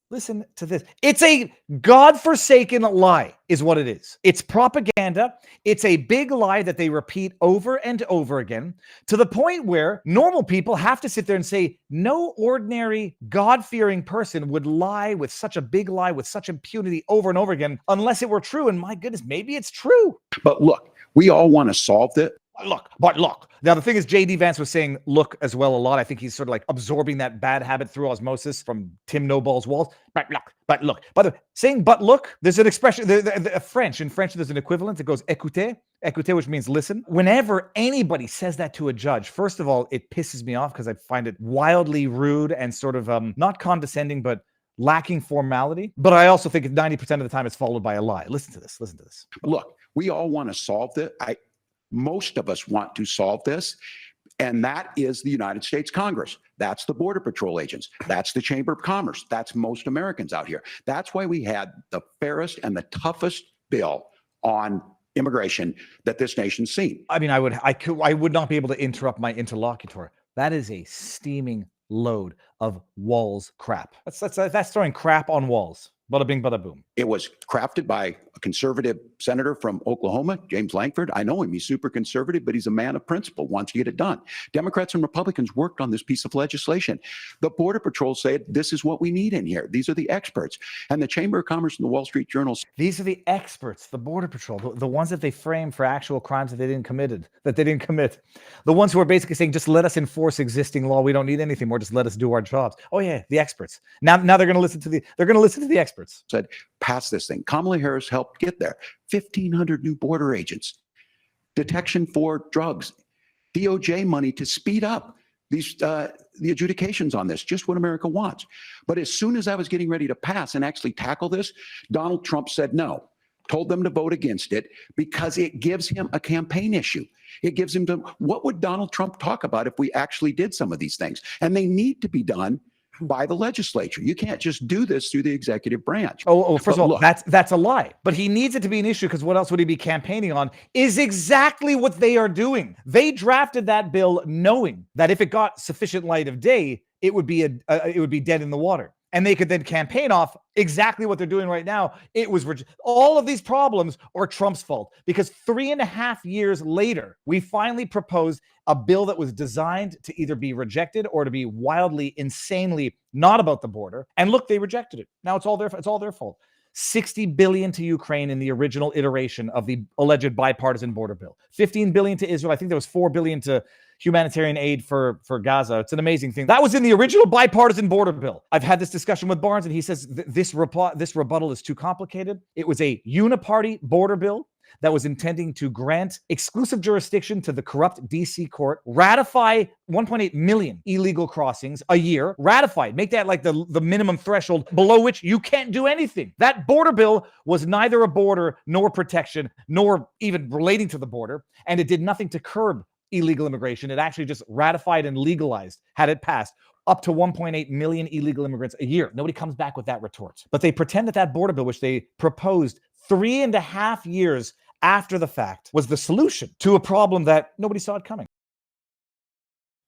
Listen to this. It's a godforsaken lie, is what it is. It's propaganda. It's a big lie that they repeat over and over again to the point where normal people have to sit there and say, no ordinary God-fearing person would lie with such a big lie, with such impunity over and over again, unless it were true. And my goodness, maybe it's true. But look, we all want to solve this. But look. Now, the thing is, J.D. Vance was saying look as well a lot. I think he's sort of like absorbing that bad habit through osmosis from Tim No-Balls Walz. But look. By the way, saying but look, there's an expression, in French, there's an equivalent that goes écoutez, which means listen. Whenever anybody says that to a judge, first of all, it pisses me off because I find it wildly rude and sort of not condescending, but lacking formality. But I also think 90% of the time it's followed by a lie. Listen to this. Look, we all want to solve this. Most of us want to solve this, and that is the United States Congress. That's the Border Patrol agents. That's the Chamber of Commerce. That's most Americans out here. That's why we had the fairest and the toughest bill on immigration that this nation's seen. I mean, I would not be able to interrupt my interlocutor. That is a steaming load of Walz crap. That's throwing crap on walls. Bada bing, bada boom. It was crafted by a conservative senator from Oklahoma, James Lankford. I know him. He's super conservative, but he's a man of principle, wants to get it done. Democrats and Republicans worked on this piece of legislation. The Border Patrol said, this is what we need in here. These are the experts. And the Chamber of Commerce and the Wall Street Journal. These are the experts, the Border Patrol, the ones that they frame for actual crimes that they didn't commit. The ones who are basically saying, just let us enforce existing law. We don't need anything more. Just let us do our jobs. Oh yeah, the experts. Now they're going to listen to the experts. Said, pass this thing. Kamala Harris helped get there. 1,500 new border agents, detection for drugs, DOJ money to speed up these the adjudications on this, just what America wants. But as soon as I was getting ready to pass and actually tackle this, Donald Trump said no, told them to vote against it because it gives him a campaign issue. It gives him what would Donald Trump talk about if we actually did some of these things? And they need to be done by the legislature. You can't just do this through the executive branch. First of all, that's a lie. But he needs it to be an issue because what else would he be campaigning on? Is exactly what they are doing. They drafted that bill knowing that if it got sufficient light of day, it would be dead in the water. And they could then campaign off exactly what they're doing right now. It was all of these problems are Trump's fault because 3.5 years later, we finally proposed a bill that was designed to either be rejected or to be wildly, insanely not about the border. And look, they rejected it. Now it's all their fault. $60 billion to Ukraine in the original iteration of the alleged bipartisan border bill. $15 billion to Israel. I think there was $4 billion to humanitarian aid for Gaza. It's an amazing thing. That was in the original bipartisan border bill. I've had this discussion with Barnes, and he says this rebuttal is too complicated. It was a uniparty border bill that was intending to grant exclusive jurisdiction to the corrupt DC court, ratify 1.8 million illegal crossings a year, ratified, make that like the minimum threshold below which you can't do anything. That border bill was neither a border nor protection, nor even relating to the border, and it did nothing to curb illegal immigration. It actually just ratified and legalized, had it passed, up to 1.8 million illegal immigrants a year. Nobody comes back with that retort. But they pretend that border bill, which they proposed 3.5 years after the fact, was the solution to a problem that nobody saw it coming.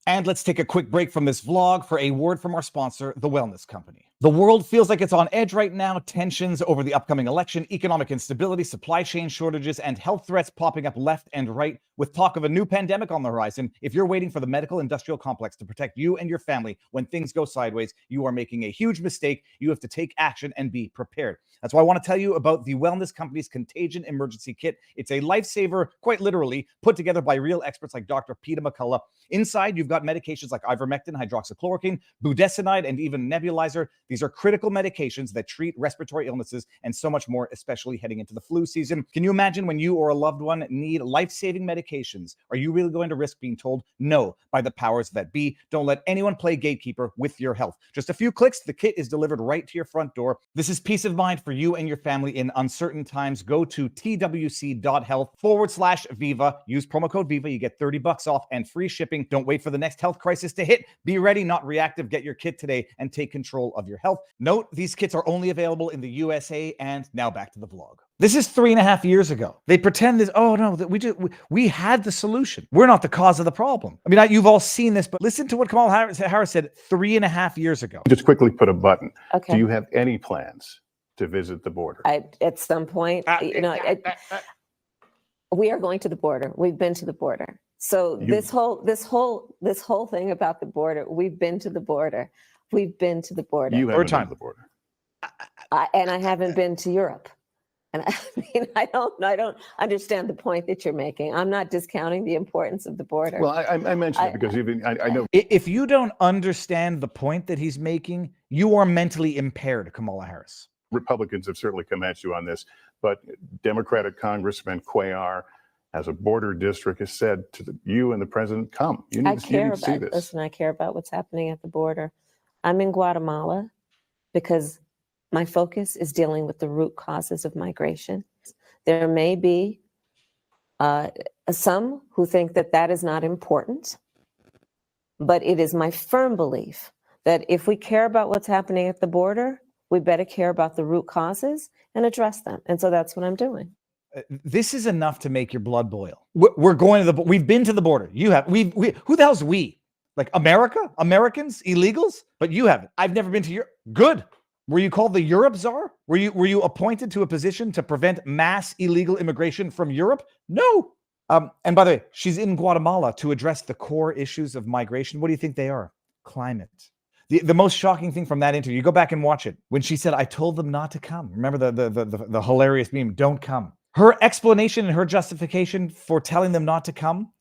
And let's take a quick break from this vlog for a word from our sponsor, The Wellness Company. The world feels like it's on edge right now. Tensions over the upcoming election, economic instability, supply chain shortages, and health threats popping up left and right, with talk of a new pandemic on the horizon. If you're waiting for the medical industrial complex to protect you and your family when things go sideways, you are making a huge mistake. You have to take action and be prepared. That's why I want to tell you about The Wellness Company's Contagion Emergency Kit. It's a lifesaver, quite literally, put together by real experts like Dr. Peter McCullough. Inside, you've got medications like ivermectin, hydroxychloroquine, budesonide, and even nebulizer. These are critical medications that treat respiratory illnesses and so much more, especially heading into the flu season. Can you imagine when you or a loved one need life-saving medications? Are you really going to risk being told no by the powers that be? Don't let anyone play gatekeeper with your health. Just a few clicks, the kit is delivered right to your front door. This is peace of mind for you and your family in uncertain times. Go to twc.health/Viva. Use promo code Viva. You get $30 off and free shipping. Don't wait for the next health crisis to hit. Be ready, not reactive. Get your kit today and take control of your health. Note, these kits are only available in the USA. And now back to the vlog. This is 3.5 years ago. They pretend this, oh no, that we had the solution. We're not the cause of the problem. I mean, you've all seen this, but listen to what Kamala Harris said 3.5 years ago. Just quickly put a button. Okay. Do you have any plans to visit the border? At some point, we are going to the border. We've been to the border. So this whole thing about the border, we've been to the border. We've been to the border. You haven't been to the border. And I haven't been to Europe. And I mean, I don't understand the point that you're making. I'm not discounting the importance of the border. Well, I mentioned it because I know. If you don't understand the point that he's making, you are mentally impaired, Kamala Harris. Republicans have certainly come at you on this, but Democratic Congressman Cuellar, as a border district, has said to you and the president, come. You need to see this. Listen, I care about what's happening at the border. I'm in Guatemala because my focus is dealing with the root causes of migration. There may be some who think that that is not important, but it is my firm belief that if we care about what's happening at the border, we better care about the root causes and address them. And so that's what I'm doing. This is enough to make your blood boil. We're going to we've been to the border. You have, we who the hell's we? Like America? Americans? Illegals? But you haven't. I've never been to Europe. Good. Were you called the Europe czar? Were you appointed to a position to prevent mass illegal immigration from Europe? No. And by the way, she's in Guatemala to address the core issues of migration. What do you think they are? Climate. The most shocking thing from that interview, you go back and watch it, when she said, I told them not to come. Remember the hilarious meme, don't come. Her explanation and her justification for telling them not to come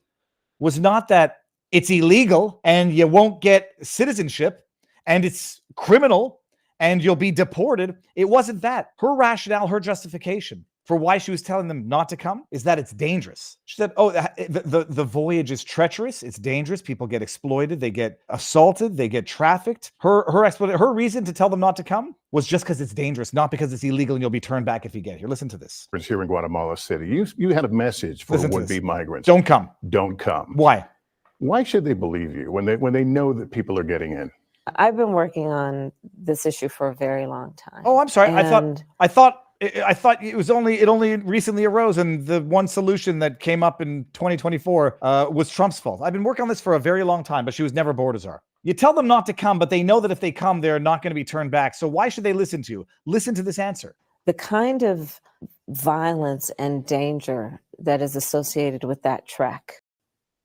was not that it's illegal and you won't get citizenship and it's criminal and you'll be deported. It wasn't that. Her rationale, her justification for why she was telling them not to come is that it's dangerous. She said, oh, the voyage is treacherous. It's dangerous. People get exploited. They get assaulted. They get trafficked. Her reason to tell them not to come was just because it's dangerous, not because it's illegal and you'll be turned back if you get here. Listen to this. Here in Guatemala City, you had a message for would-be migrants. Don't come. Don't come. Why? Why should they believe you when they know that people are getting in? I've been working on this issue for a very long time. Oh, I'm sorry. I thought it only recently arose, and the one solution that came up in 2024 was Trump's fault. I've been working on this for a very long time, but she was never border czar. You tell them not to come, but they know that if they come, they're not going to be turned back. So why should they listen to you? Listen to this answer. The kind of violence and danger that is associated with that trek,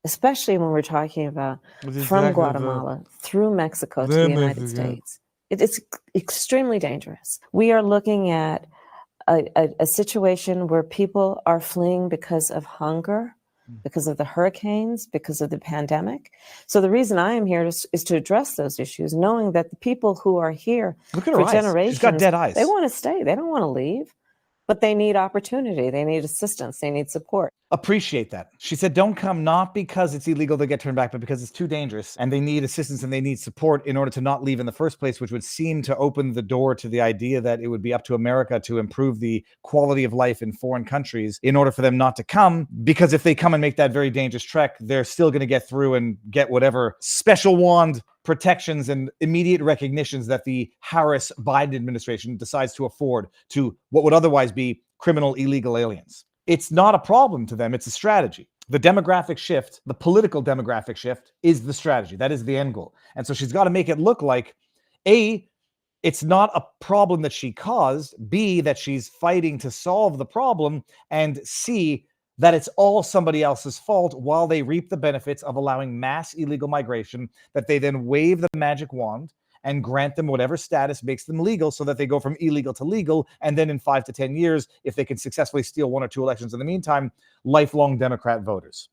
especially when we're talking about from Guatemala through Mexico to the United States, it's extremely dangerous. We are looking at a situation where people are fleeing because of hunger, because of the hurricanes, because of the pandemic. So the reason I am here is to address those issues, knowing that the people who are here for generations, she's got dead eyes. They want to stay. They don't want to leave. But they need opportunity. They need assistance. They need support. Appreciate that. She said, don't come, not because it's illegal to get turned back, but because it's too dangerous and they need assistance and they need support in order to not leave in the first place, which would seem to open the door to the idea that it would be up to America to improve the quality of life in foreign countries in order for them not to come. Because if they come and make that very dangerous trek, they're still going to get through and get whatever special wand protections and immediate recognitions that the Harris-Biden administration decides to afford to what would otherwise be criminal illegal aliens. It's not a problem to them. It's a strategy. The demographic shift, the political demographic shift, is the strategy. That is the end goal. And so she's got to make it look like, A, it's not a problem that she caused, B, that she's fighting to solve the problem, and C, that it's all somebody else's fault while they reap the benefits of allowing mass illegal migration, that they then wave the magic wand and grant them whatever status makes them legal so that they go from illegal to legal. And then in 5 to 10 years, if they can successfully steal 1 or 2 elections in the meantime, lifelong Democrat voters.